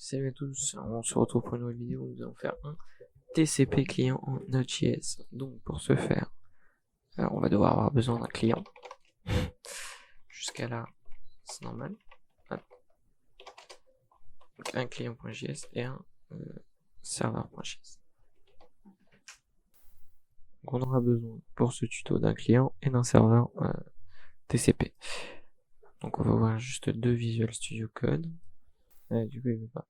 Salut à tous, on se retrouve pour une nouvelle vidéo où nous allons faire un TCP client en Node.js. Donc pour ce faire, on va devoir avoir besoin d'un client. Jusqu'à là, c'est normal. Hop. Donc un client.js et un serveur.js. Donc on aura besoin pour ce tuto d'un client et d'un serveur TCP. Donc on va voir juste deux Visual Studio Code. Du coup il veut pas.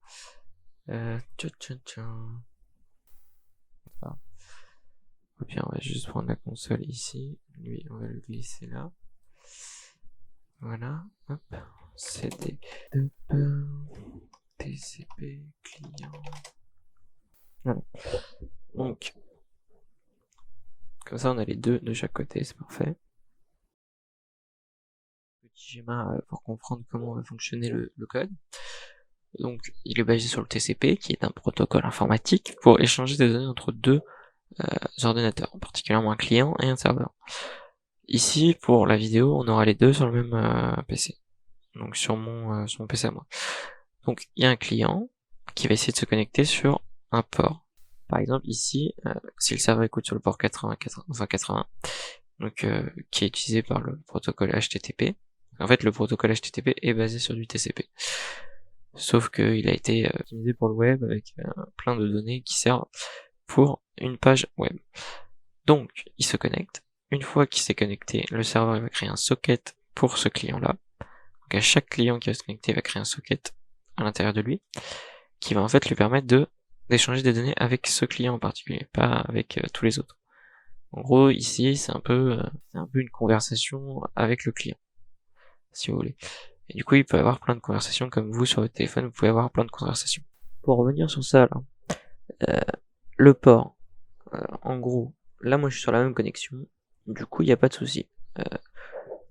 Ou bien on va juste prendre la console ici, lui on va le glisser là. Voilà, hop, CD, TCP, client. Voilà. Donc, comme ça on a les deux de chaque côté, c'est parfait. Petit schéma pour comprendre comment va fonctionner le code. Donc, il est basé sur le TCP, qui est un protocole informatique pour échanger des données entre deux ordinateurs, particulièrement un client et un serveur. Ici, pour la vidéo, on aura les deux sur le même PC. Donc sur mon PC à moi. Donc il y a un client qui va essayer de se connecter sur un port. Par exemple ici, si le serveur écoute sur le port 80, donc qui est utilisé par le protocole HTTP. En fait, le protocole HTTP est basé sur du TCP. Sauf qu'il a été optimisé pour le web avec plein de données qui servent pour une page web. Donc, il se connecte. Une fois qu'il s'est connecté, le serveur va créer un socket pour ce client-là. Donc à chaque client qui va se connecter va créer un socket à l'intérieur de lui, qui va en fait lui permettre d'échanger des données avec ce client en particulier, pas avec tous les autres. En gros, ici, c'est un peu une conversation avec le client, si vous voulez. Et du coup, il peut avoir plein de conversations comme vous sur votre téléphone, vous pouvez avoir plein de conversations. Pour revenir sur ça, là, le port, en gros, là, moi, je suis sur la même connexion, du coup, il n'y a pas de souci.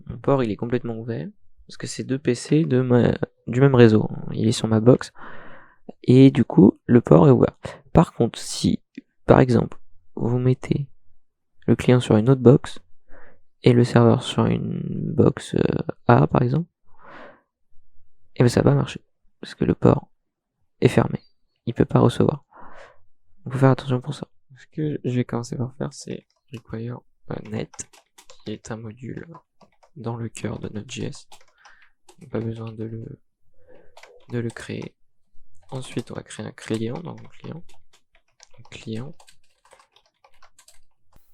Mon port, il est complètement ouvert, parce que c'est deux PC du même réseau. Il est sur ma box. Et du coup, le port est ouvert. Par contre, si, par exemple, vous mettez le client sur une autre box et le serveur sur une box A, par exemple, et bien ça va pas marcher. Parce que le port est fermé. Il peut pas recevoir. Il faut faire attention pour ça. Ce que je vais commencer par faire, c'est require net, qui est un module dans le cœur de Node.js. Pas besoin de le créer. Ensuite, on va créer un client dans mon client.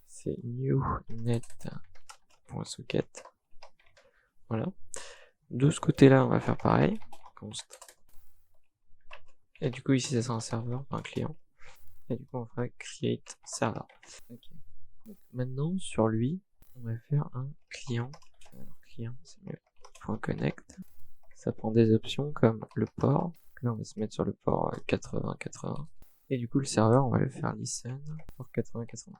C'est new net.socket. Voilà. De ce côté-là, on va faire pareil. Const. Et du coup, ici, ça sera un serveur, pas un client. Et du coup, on fera create server. Okay. Donc, maintenant, sur lui, on va faire un client. Alors, client, c'est mieux. .connect. Ça prend des options comme le port. Là, on va se mettre sur le port 80-80. Et du coup, le serveur, on va le faire listen pour 80-80.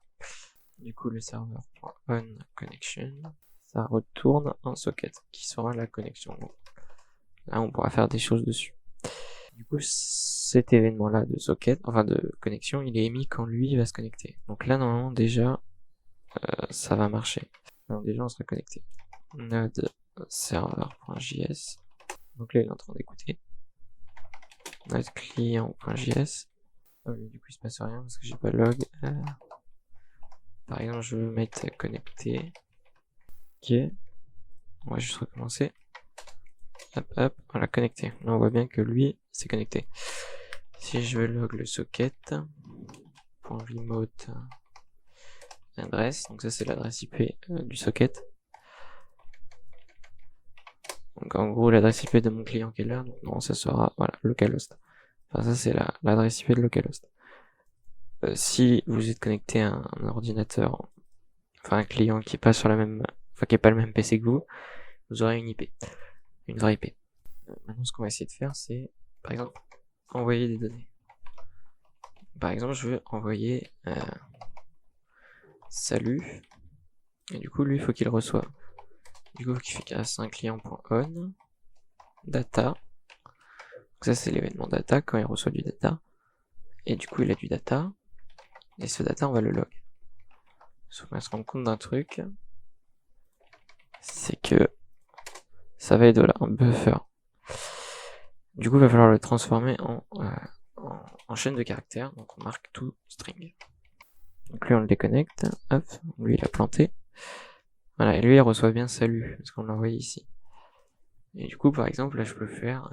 Du coup, le serveur .on connection, ça retourne un socket qui sera la connexion. Là, on pourra faire des choses dessus. Du coup, cet événement-là de socket, enfin de connexion, il est émis quand lui va se connecter. Donc là, normalement, déjà, ça va marcher. Alors, déjà, on sera connecté. Node server.js. Donc là, il est en train d'écouter. Node client.js. Du coup, il se passe rien parce que j'ai pas log. Par exemple, je veux mettre connecté. Ok. On va juste recommencer. Hop, voilà, connecté. Là, on voit bien que lui, s'est connecté. Si je veux log le socket, .remote adresse, donc ça c'est l'adresse IP du socket. Donc en gros, l'adresse IP de mon client qui est là, donc non, ça sera, voilà, localhost. Enfin, ça c'est l'adresse IP de localhost. Si vous êtes connecté à un ordinateur, enfin un client qui est pas sur la même, enfin qui est pas le même PC que vous aurez une IP, une vraie IP. Maintenant, ce qu'on va essayer de faire, c'est, par exemple, envoyer des données. Par exemple, je veux envoyer salut, et du coup, lui, il faut qu'il reçoive. Du coup, il faut qu'il fasse un client.on data. Donc ça, c'est l'événement data quand il reçoit du data. Et du coup, il a du data. Et ce data, on va le log. Sauf qu'on va se rendre compte d'un truc, c'est que ça va être voilà, un buffer. Du coup, il va falloir le transformer en chaîne de caractères, donc on marque tout string. Donc lui on le déconnecte, hop, lui il a planté. Voilà, et lui il reçoit bien salut, parce qu'on l'a envoyé ici. Et du coup, par exemple, là je peux faire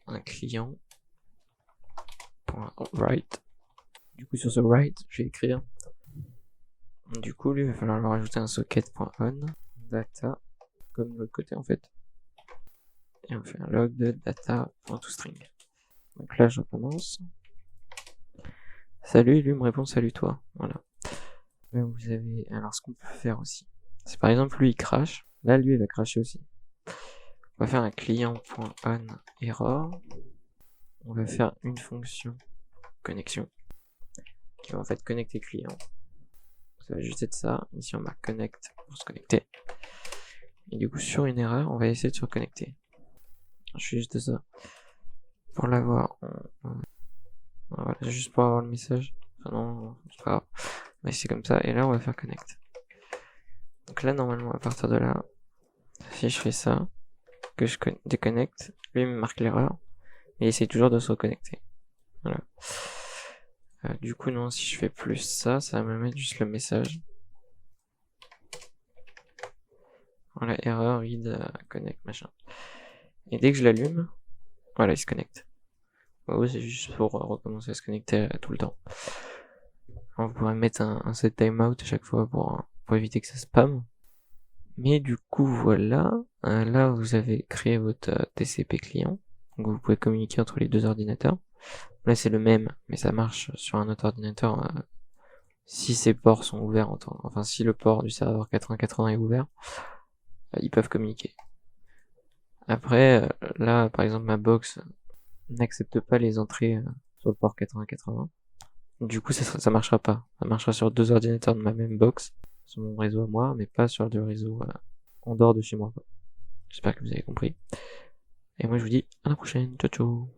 un client.write. Du coup, sur ce write, je vais écrire. Du coup, lui il va falloir lui rajouter un socket.on data, comme de l'autre côté en fait. Et on fait un log de data.toString. Donc là je recommence. Salut, lui me répond salut toi. Voilà. Là vous avez. Alors ce qu'on peut faire aussi, c'est par exemple lui il crache. Là lui il va cracher aussi. On va faire un client.onError. On va faire une fonction connexion qui va en fait connecter client. Ça va juste être ça. Ici on marque connect pour se connecter. Et du coup sur une erreur on va essayer de se reconnecter. Je fais juste ça. Pour l'avoir, voilà, juste pour avoir le message. Enfin non, c'est pas grave. On va essayer comme ça. Et là on va faire connect. Donc là normalement à partir de là, si je fais ça, que je déconnecte, lui il me marque l'erreur. Et il essaie toujours de se reconnecter. Voilà. Du coup non, si je fais plus ça, ça va me mettre juste le message. Voilà, erreur, read, connect, machin. Et dès que je l'allume, voilà, il se connecte. Ouais, c'est juste pour recommencer à se connecter tout le temps. Alors, vous pourrez mettre un set timeout à chaque fois pour éviter que ça spam. Mais du coup, voilà. Là, vous avez créé votre TCP client. Donc vous pouvez communiquer entre les deux ordinateurs. Là, c'est le même, mais ça marche sur un autre ordinateur si ces ports sont ouverts. Enfin, si le port du serveur 8080 est ouvert, ils peuvent communiquer. Après, là, par exemple, ma box n'accepte pas les entrées sur le port 8080. Du coup, ça marchera pas. Ça marchera sur deux ordinateurs de ma même box, sur mon réseau à moi, mais pas sur le réseau en dehors de chez moi. J'espère que vous avez compris. Et moi, je vous dis à la prochaine. Ciao, ciao.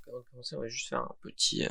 Avant de commencer, on va juste faire un petit